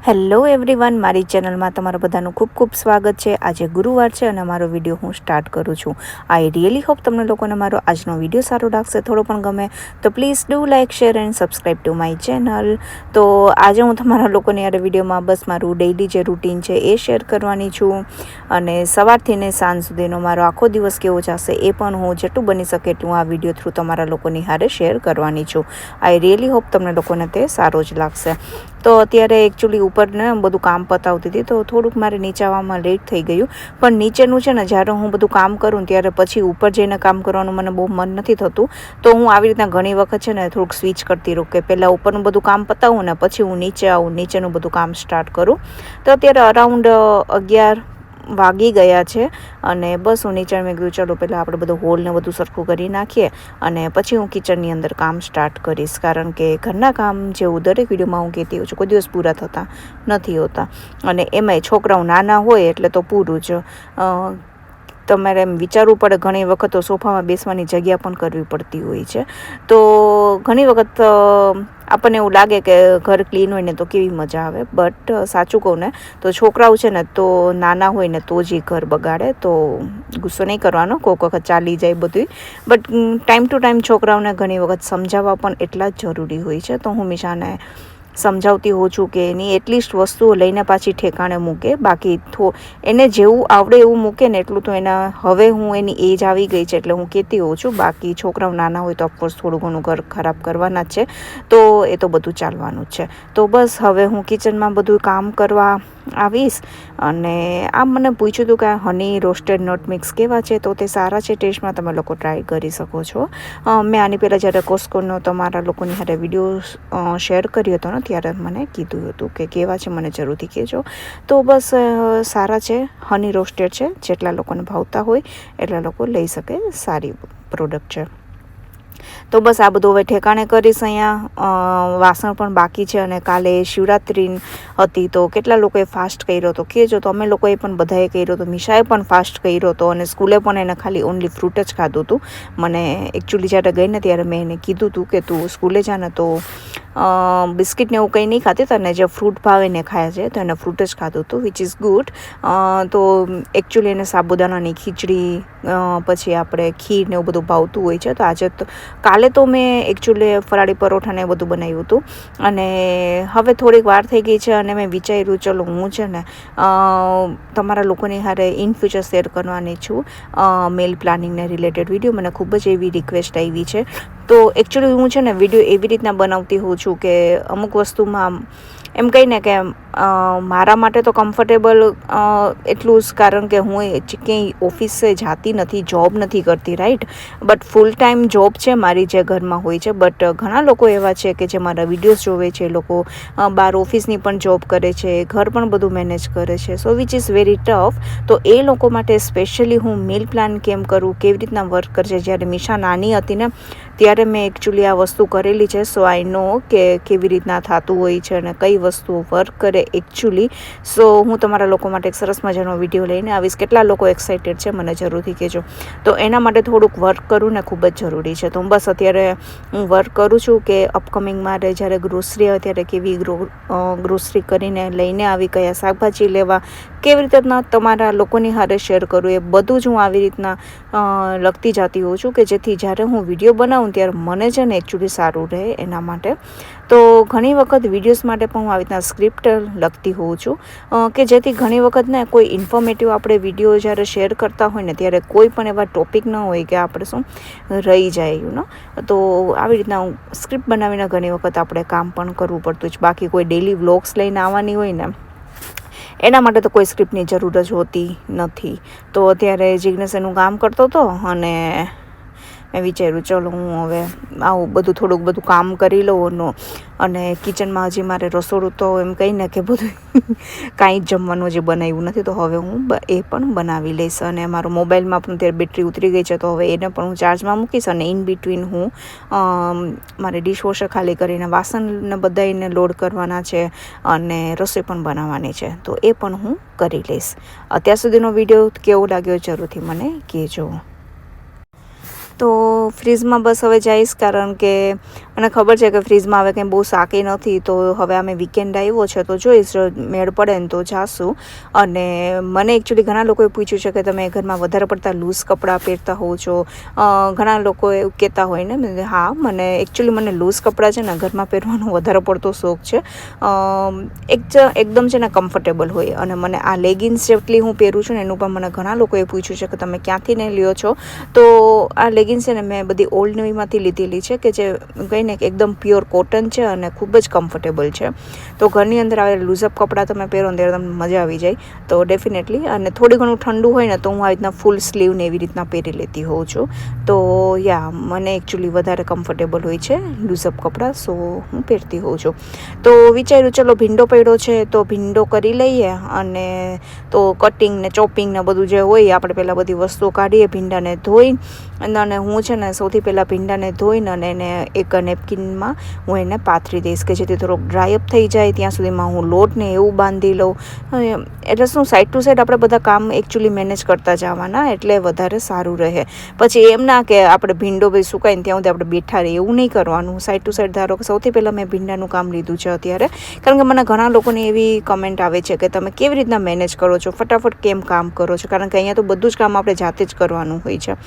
Hello everyone, મારી ચેનલમાં તમારા બધાનું ખૂબ ખૂબ સ્વાગત છે। આજે ગુરુવાર છે અને મારો વિડીયો હું સ્ટાર્ટ કરું છું। આઈ રિયલી હોપ તમને લોકોને મારો આજનો વિડીયો સારો લાગશે, થોડો પણ ગમે તો please do like, share and subscribe to my channel. તો આજે હું તમારા લોકોને યાર વિડીયોમાં બસ મારું ડેઇલી જે રૂટીન છે એ શેર કરવાની છું, અને સવારથી ને સાંજ સુધીનો મારો આખો દિવસ કેવો જશે એ પણ હું જેટલું બની શકે એટલું આ વિડીયો થ્રુ તમારા લોકોની હારે શેર કરવાની છું। આઈ રિયલી હોપ તમને લોકોને તે સારો જ લાગશે। તો અત્યારે એકચ્યુઅલી ઉપર ને બધું કામ પતાવતી હતી, તો થોડુંક મારે નીચે આવવામાં લેટ થઈ ગયું। પણ નીચેનું છે ને, જ્યારે હું બધું કામ કરું ત્યારે પછી ઉપર જઈને કામ કરવાનું મને બહુ મન નથી થતું, તો હું આવી રીતના ઘણી વખત છે ને થોડુંક સ્વિચ કરતી રહું કે પહેલાં ઉપરનું બધું કામ પતાવું ને પછી હું નીચે આવું, નીચેનું બધું કામ સ્ટાર્ટ કરું। તો અત્યારે અરાઉન્ડ 11 વાગી ગયા છે અને બસ હું નીચે મેં કીધું ચલો પહેલાં આપણે બધું હોલ ને બધું સરખું કરી નાખીએ અને પછી હું કિચનની અંદર કામ સ્ટાર્ટ કરીશ, કારણ કે ઘરના કામ જેવું દરેક વિડીયોમાં હું કહેતી હોઉં છું, કોઈ દિવસ પૂરા થતા નથી હોતા, અને એમાંય છોકરાઓ નાના હોય એટલે તો પૂરું જ। તમારે એમ વિચારવું પડે, ઘણી વખત તો સોફામાં બેસવાની જગ્યા પણ કરવી પડતી હોય છે। તો ઘણી વખત આપણને એવું લાગે કે ઘર ક્લીન હોય ને તો કેવી મજા આવે, બટ સાચું કહું ને તો છોકરાઓ છે ને તો નાના હોય ને તો જ એ ઘર બગાડે। તો ગુસ્સો નહીં કરવાનો, કોઈક વખત ચાલી જાય બધું, બટ ટાઈમ ટુ ટાઈમ છોકરાઓને ઘણી વખત સમજાવવા પણ એટલા જ જરૂરી હોય છે। તો હું હંમેશાને સમજાવતી હોઉં છું કે એની એટલીસ્ટ વસ્તુઓ લઈને પાછી ઠેકાણે મૂકે, બાકી એને જેવું આવડે એવું મૂકે ને એટલું તો એના, હવે હું એની એજ આવી ગઈ છે એટલે હું કહેતી હોઉં છું, બાકી છોકરાઓ નાના હોય તો ઓફકોર્સ થોડું ઘણું ઘર ખરાબ કરવાના જ છે, તો એ તો બધું ચાલવાનું જ છે। તો બસ હવે હું કિચનમાં બધું કામ કરવા આવીશ। અને આમ મને પૂછ્યું હતું કે આ હની રોસ્ટેડ નટ મિક્સ કેવા છે, તો તે સારા છે ટેસ્ટમાં, તમે લોકો ટ્રાય કરી શકો છો। મેં આની પહેલાં જ્યારે કોસ્કોનો તમારા લોકોની હારે વિડીયો શેર કર્યો હતો ને ત્યારે મને કીધું હતું કે કેવા છે, મને જરૂરથી કહેજો। તો બસ સારા છે, હની રોસ્ટેડ છે, જેટલા લોકોને ભાવતા હોય એટલા લોકો લઈ શકે, સારી પ્રોડક્ટ છે। તો બસ આ બધું હવે ઠેકાણે કરીશ। અહીંયા વાસણ પણ બાકી છે અને કાલે શિવરાત્રિ હતી તો કેટલા લોકોએ ફાસ્ટ કર્યો હતો કહેજો। તો અમે લોકોએ પણ બધાએ કર્યો હતો, મિશાએ પણ ફાસ્ટ કર્યો હતો અને સ્કૂલે પણ એને ખાલી ઓનલી ફ્રૂટ જ ખાધું હતું। મને એકચ્યુઅલી જ્યારે ગઈ ને ત્યારે મેં એને કીધું હતું કે તું સ્કૂલે જા ને તો બિસ્કિટ ને એવું કંઈ નહીં ખાતી, તને જે ફ્રૂટ ભાવે ને ખાય છે, તો એને ફ્રૂટ જ ખાધું હતું, વિચ ઇઝ ગુડ। તો એકચ્યુઅલી એને સાબુદાણાની ખીચડી પછી આપણે ખીર ને એવું બધું ભાવતું હોય છે। તો આજે તો કાલે તો મેં એકચ્યુઅલી ફરાળી પરોઠા ને બધું બનાવ્યું હતું, અને હવે થોડીક વાર થઈ ગઈ છે અને મેં વિચાર્યું ચલો હું છે ને તમારા લોકોની હારે ઇન ફ્યુચર શેર કરવાની છું મેલ પ્લાનિંગને રિલેટેડ વિડીયો। મને ખૂબ જ એવી રિક્વેસ્ટ આવી છે, તો એકચ્યુઅલી હું છે ને વિડીયો એવી રીતના બનાવતી હોઉં છું કે અમુક વસ્તુમાં એમ કહીને કે મારા માટે તો કમ્ફર્ટેબલ એટલું જ, કારણ કે હું ક્યાંય ઓફિસે જાતી નથી, જોબ નથી કરતી, right, but full time job છે મારી જે ઘરમાં હોય છે। બટ ઘણા લોકો એવા છે કે જે મારા વિડીયોઝ જોવે છે, એ લોકો બહાર ઓફિસની પણ જોબ કરે છે, ઘર પણ બધું મેનેજ કરે છે, સો વિચ ઇઝ વેરી ટફ। તો એ લોકો માટે સ્પેશિયલી હું મીલ પ્લાન કેમ કરું, કેવી રીતના વર્ક કરશે, જ્યારે મિશા નાની હતી ને ત્યારે મેં એકચ્યુઅલી આ વસ્તુ કરેલી છે, સો આઈ નો કે કેવી રીતના થતું હોય છે અને કઈ વસ્તુઓ વર્ક કરે એકચ્યુઅલી। સો હું તમારા લોકો માટે એક સરસ મજાનો વિડીયો લઈને આવીશ। કેટલા લોકો એક્સાઇટેડ છે મને જરૂરથી કહેજો। તો એના માટે થોડુંક વર્ક કરવું ને ખૂબ જ જરૂરી છે। તો બસ અત્યારે હું વર્ક કરું છું કે અપકમિંગ મારે જ્યારે ગ્રોસરી આવે ત્યારે કેવી ગ્રોસરી કરીને લઈને આવી, કયા શાકભાજી લેવા, કેવી રીતના તમારા લોકોની હારે શેર કરું, એ બધું જ હું આવી રીતના લખતી જતી હોઉં છું કે જેથી જ્યારે હું વિડીયો બનાવું ત્યારે મને છે ને એકચ્યુઅલી સારું રહે એના માટે। તો ઘણી વખત વિડીયોઝ માટે પણ હું આવી રીતના સ્ક્રિપ્ટ લખતી હોઉં છું કે જેથી ઘણી વખત ને કોઈ ઇન્ફોર્મેટિવ આપણે વિડીયો જ્યારે શેર કરતા હોય ને ત્યારે કોઈ પણ એવા ટોપિક ન હોય કે આપણે શું રહી જાય યુ નો। તો આવી રીતના હું સ્ક્રિપ્ટ બનાવીને ઘણી વખત આપણે કામ પણ કરવું પડતું છે, બાકી કોઈ ડેલી વ્લોગ્સ લઈને આવવાની હોય ને એના માટે તો કોઈ સ્ક્રિપ્ટની જરૂર જ હોતી નથી। તો અત્યારે જિગ્નેશ એનું કામ કરતો હતો અને મેં વિચાર્યું ચલો હું હવે આવું બધું થોડુંક બધું કામ કરી લઉં, અને કિચનમાં હજી મારે રસોડું તો એમ કહીને કે બધું કાંઈ જ જમવાનું હજી બનાવ્યું નથી, તો હવે હું એ પણ બનાવી લઈશ। અને મારો મોબાઈલમાં પણ અત્યારે બેટરી ઉતરી ગઈ છે, તો હવે એને પણ હું ચાર્જમાં મૂકીશ અને ઇન બિટવીન હું મારે ડિશવોશર ખાલી કરીને વાસણને બધાને લોડ કરવાના છે અને રસોઈ પણ બનાવવાની છે, તો એ પણ હું કરી લઈશ। અત્યાર સુધીનો વિડીયો કેવો લાગ્યો જરૂરથી મને કહેજો। તો ફ્રીજમાં બસ હવે જઈશ, કારણ કે મને ખબર છે કે ફ્રીજમાં હવે કંઈ બહુ શાકી નથી. તો હવે અમે વીકેન્ડ આવ્યો છે તો જોઈશ, મેળ પડે ને તો જાશું. અને મને એકચ્યુઅલી ઘણા લોકોએ પૂછ્યું છે કે તમે ઘરમાં વધારે પડતા લૂઝ કપડાં પહેરતા હોવ છો. ઘણા લોકો એવું કહેતા હોય ને. હા, મને એકચ્યુઅલી લૂઝ કપડાં છે ને ઘરમાં પહેરવાનો વધારે પડતો શોખ છે. એકદમ છે ને કમ્ફર્ટેબલ હોય. અને મને આ લેગિન્સ જેટલી હું પહેરું છું ને એનું પણ મને ઘણા લોકોએ પૂછ્યું છે કે તમે ક્યાંથી ને લ્યો છો. તો આ લેગિન્સ છે ને મેં બધી ઓલ્ડ ન્યૂમાંથી લીધેલી છે, કે જે કહીને કે એકદમ પ્યોર કોટન છે અને ખૂબ જ કમ્ફર્ટેબલ છે. તો ઘરની અંદર આવે લૂઝઅપ કપડાં તમે પહેરો ને ત્યારે તમને મજા આવી જાય. તો ડેફિનેટલી, અને થોડી ઘણું ઠંડુ હોય ને તો હું આવી રીતના ફૂલ સ્લીવ ને એવી રીતના પહેરી લેતી હોઉં છું. તો યા મને એકચ્યુઅલી વધારે કમ્ફર્ટેબલ હોય છે લૂઝઅપ કપડાં, સો હું પહેરતી હોઉં છું. તો વિચાર્યું ચલો ભીંડો પડ્યો છે તો ભીંડો કરી લઈએ. અને તો કટિંગ ને ચોપિંગ ને બધું જે હોય આપણે પહેલાં બધી વસ્તુઓ કાઢીએ. ભીંડાને ધોઈ અને હું છે ને સૌથી પહેલાં ભીંડાને ધોઈને અને એને એક નેપકિનમાં હું એને પાથરી દઈશ, કે જેથી થોડોક ડ્રાયઅપ થઈ જાય ત્યાં સુધીમાં હું લોટને એવું બાંધી લઉં. એટલે શું, સાઈડ ટુ સાઈડ આપણે બધા કામ એકચ્યુઅલી મેનેજ કરતા જવાના, એટલે વધારે સારું રહે. પછી એમ ના કે આપણે ભીંડો ભાઈ સુકાય ને ત્યાં સુધી આપણે બેઠા રહીએ, એવું નહીં કરવાનું. સાઈડ ટુ સાઈડ ધારો કે સૌથી પહેલાં મેં ભીંડાનું કામ લીધું છે અત્યારે, કારણ કે મને ઘણા લોકોની એવી કમેન્ટ આવે છે કે તમે કેવી રીતના મેનેજ કરો છો, ફટાફટ કેમ કામ કરો છો, કારણ કે અહીંયા તો બધું જ કામ આપણે જાતે જ કરવાનું હોય છે.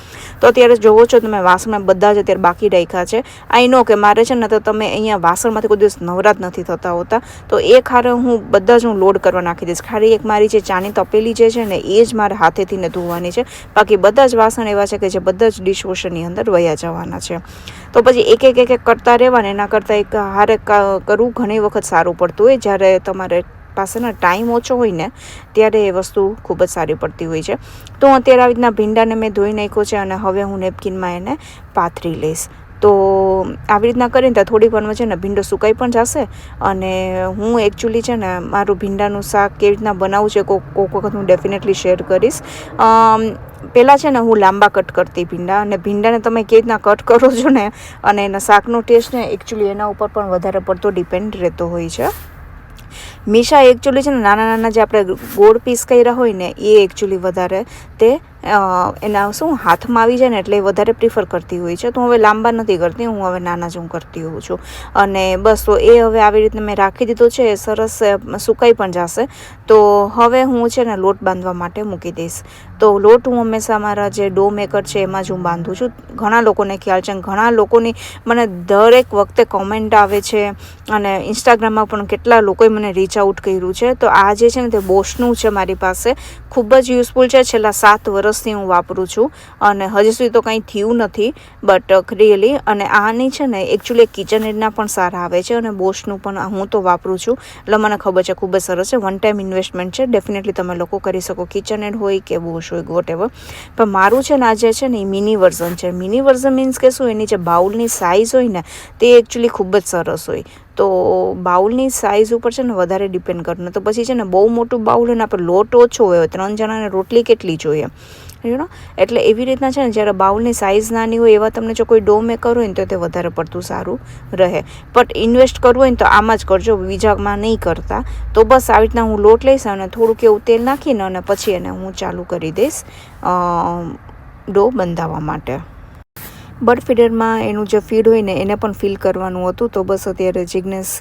તો અત્યારે જોવો છો તમે વાસણ બધા જ અત્યારે બાકી રાખ્યા છે. આઈ નો કે મારે છે ને તો તમે અહીંયા વાસણમાંથી કોઈ દિવસ નવરા જ નથી થતા હોતા. તો એ ખારે હું બધા જ લોડ કરવા નાખી દઈશ. ખાલી એક મારી જે ચાની તપેલી જે છે ને એ જ મારે હાથેથી ને ધોવાની છે. બાકી બધા જ વાસણ એવા છે કે જે બધા જ ડિશવોશરની અંદર વયા જવાના છે. તો પછી એક એક કરતા રહેવાને એના કરતાં એક હારે કરવું ઘણી વખત સારું પડતું હોય. જ્યારે તમારે પાસેનો ટાઈમ ઓછો હોય ને ત્યારે એ વસ્તુ ખૂબ જ સારી પડતી હોય છે. તો અત્યારે આવી રીતના ભીંડાને મેં ધોઈ નાખ્યો છે અને હવે હું નેપકિનમાં એને પાથરી લઈશ. તો આવી રીતના કરીને ત્યાં થોડીક વારમાં છે ને ભીંડો સુકાઈ પણ જશે. અને હું એકચ્યુઅલી છે ને મારું ભીંડાનું શાક કેવી રીતના બનાવું છે કોઈક વખત હું ડેફિનેટલી શેર કરીશ. પહેલાં છે ને હું લાંબા કટ કરતી ભીંડા, અને ભીંડાને તમે કેવી રીતના કટ કરો છો ને અને એના શાકનો ટેસ્ટ ને એકચ્યુઅલી એના ઉપર પણ વધારે પડતો ડિપેન્ડ રહેતો હોય છે. મીશા એકચ્યુઅલી છે ને નાના નાના જે આપણે ગોળ પીસ કર્યા હોય ને એ એકચ્યુઅલી વધારે તે એના શું હાથમાં આવી જાય ને એટલે એ વધારે પ્રિફર કરતી હોય છે. તો હું હવે લાંબા નથી કરતી, હું હવે નાના જ હું કરતી હોઉં છું. અને બસ તો એ હવે આવી રીતના મેં રાખી દીધો છે, એ સરસ સુકાઈ પણ જશે. તો હવે હું છે ને લોટ બાંધવા માટે મૂકી દઈશ. તો લોટ હું હંમેશા મારા જે ડો મેકર છે એમાં જ હું બાંધું છું. ઘણા લોકોને ખ્યાલ છે, ઘણા લોકોની મને દરેક વખતે કોમેન્ટ આવે છે, અને ઇન્સ્ટાગ્રામમાં પણ કેટલા લોકોએ મને રીચ આઉટ કર્યું છે. તો આ જે છે ને તે બોશનું છે મારી પાસે, ખૂબ જ યુઝફુલ છે. છેલ્લા 7 વર્ષથી હું વાપરું છું અને હજી સુધી તો કંઈ થયું નથી, બટ રિયલી. અને આની છે ને એકચ્યુઅલી કિચન એડના પણ સારા આવે છે, અને બોશનું પણ હું તો વાપરું છું. એટલે મને ખબર છે ખૂબ જ સરસ છે. વન ટાઈમ ઇન્વેસ્ટમેન્ટ છે, ડેફિનેટલી તમે લોકો કરી શકો. કિચન એડ હોય કે બોશ હોય, વોટ એવર. પણ મારું છે ને આ જે છે ને એ મિની વર્ઝન છે. મિની વર્ઝન મીન્સ કે શું, એની જે બાઉલની સાઇઝ હોય ને તે એકચ્યુઅલી ખૂબ જ સરસ હોય. તો બાઉલની સાઇઝ ઉપર છે ને વધારે ડિપેન્ડ કરતું. તો પછી છે ને બહુ મોટું બાઉલ હોય ને આપણે લોટ ઓછો હોય, 3 જણાને રોટલી કેટલી જોઈએ, એટલે એવી રીતના છે ને જ્યારે બાઉલની સાઇઝ નાની હોય એવા તમને જો કોઈ ડો મેકર હોય ને તો તે વધારે પડતું સારું રહે. બટ ઇન્વેસ્ટ કરવું હોય ને તો આમાં જ કરજો, બીજામાં નહીં કરતા. તો બસ આવી રીતના હું લોટ લઈશ અને થોડુંક એવું તેલ નાખીને અને પછી એને હું ચાલુ કરી દઈશ ડો બંધાવવા માટે. બર્ડ ફીડરમાં એનું જે ફીડ હોય ને એને પણ ફિલ કરવાનું હતું. તો બસ અત્યારે જિગ્નેશ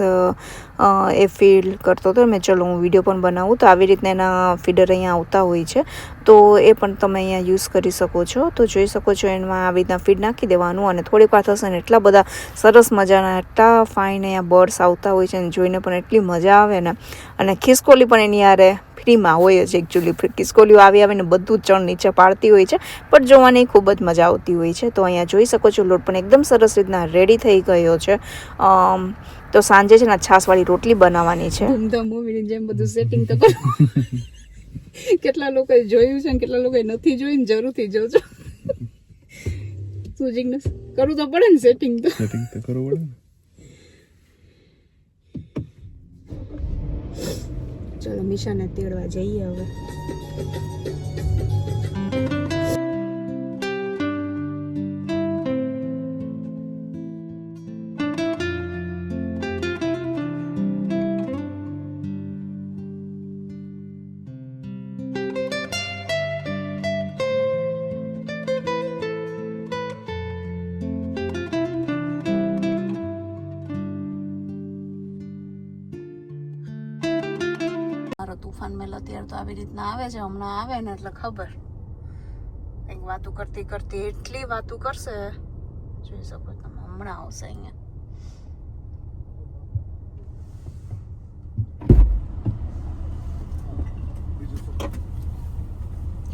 એ ફીલ કરતો હતો. મેં ચલો હું વિડીયો પણ બનાવું. તો આવી રીતના એના ફીડર અહીંયા આવતા હોય છે, તો એ પણ તમે અહીંયા યુઝ કરી શકો છો. તો જોઈ શકો છો એમાં આવી રીતના ફીડ નાખી દેવાનું, અને થોડીક વાર થશે ને એટલા બધા સરસ મજાના એટલા ફાઇન અહીંયા બર્ડ્સ આવતા હોય છે, અને જોઈને પણ એટલી મજા આવે ને. અને ખિસકોલી પણ એની યારે ફ્રીમાં હોય જ. એકચ્યુઅલી ખિસકોલીઓ આવીને બધું જ ચણ નીચે પાડતી હોય છે, પણ જોવાની ખૂબ જ મજા આવતી હોય છે. તો અહીંયા જોઈ શકો છો લોટ પણ એકદમ સરસ રીતના રેડી થઈ ગયો છે. તો સાંજે છે ને છાશવાળી રોટલી બનાવવાની છે. ધૂમધામ મૂવીની જેમ બધું સેટિંગ તો કરો. કેટલા લોકોએ જોયું છે ને કેટલા લોકોએ નથી જોયું, જરૂરથી જોજો. શું જિગ્નેશ, કરવું તો પડે ને સેટિંગ તો કરવું પડે ને. ચલો મીશાને તેડવા જઈએ હવે. મારો તુફાન મેલ અત્યારે તો આવી રીતના આવે છે, હમણાં આવે ને એટલે ખબર કંઈક વાતું કરતી કરતી એટલી વાતું કરશે, જોઈ શકો તમે. હમણાં આવશે અહીંયા.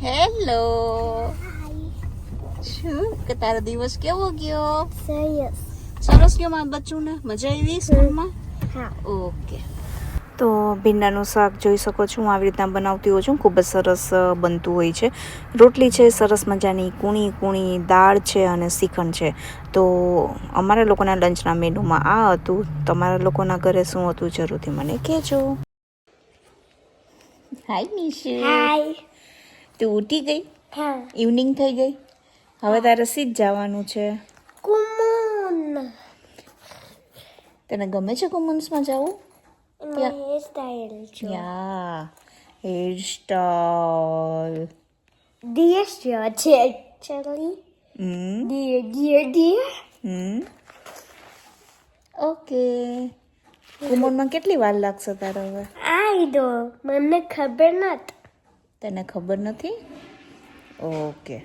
હેલો, શું કે તારો દિવસ કેવો ગયો? સરસ ગયો મારા બચ્ચું ને? મજા આવી સ્કૂલમાં? હા. ઓકે. તો ભીંડાનું શાક જોઈ શકો છો, હું આવી રીતના બનાવતી હોઉં છું. ખૂબ જ સરસ બનતું હોય છે. રોટલી છે સરસ મજાની, કૂણી કૂણી દાળ છે અને શ્રીખંડ છે. તો અમારા લોકોના લંચના મેનુમાં આ હતું. તમારા લોકોના ઘરે શું હતું જરૂરથી મને કહેજો. હાય નિશુ, હાય. તું ઉઠી ગઈ? હા. ઇવનિંગ થઈ ગઈ, હવે તારે સીધ જવાનું છે. કુમુન. તને ગમે છે કુમન્સમાં જવું? હેર સ્ટાઇલ છે. યા, હેરસ્ટાઈલ. ડિયર છે એકચ્યુઅલી. ડિયર. ઓકે. કુમનમાં કેટલી વાર લાગશે તારે હવે? આઈ ડો મને ખબર નથી. તને ખબર નથી? ઓકે.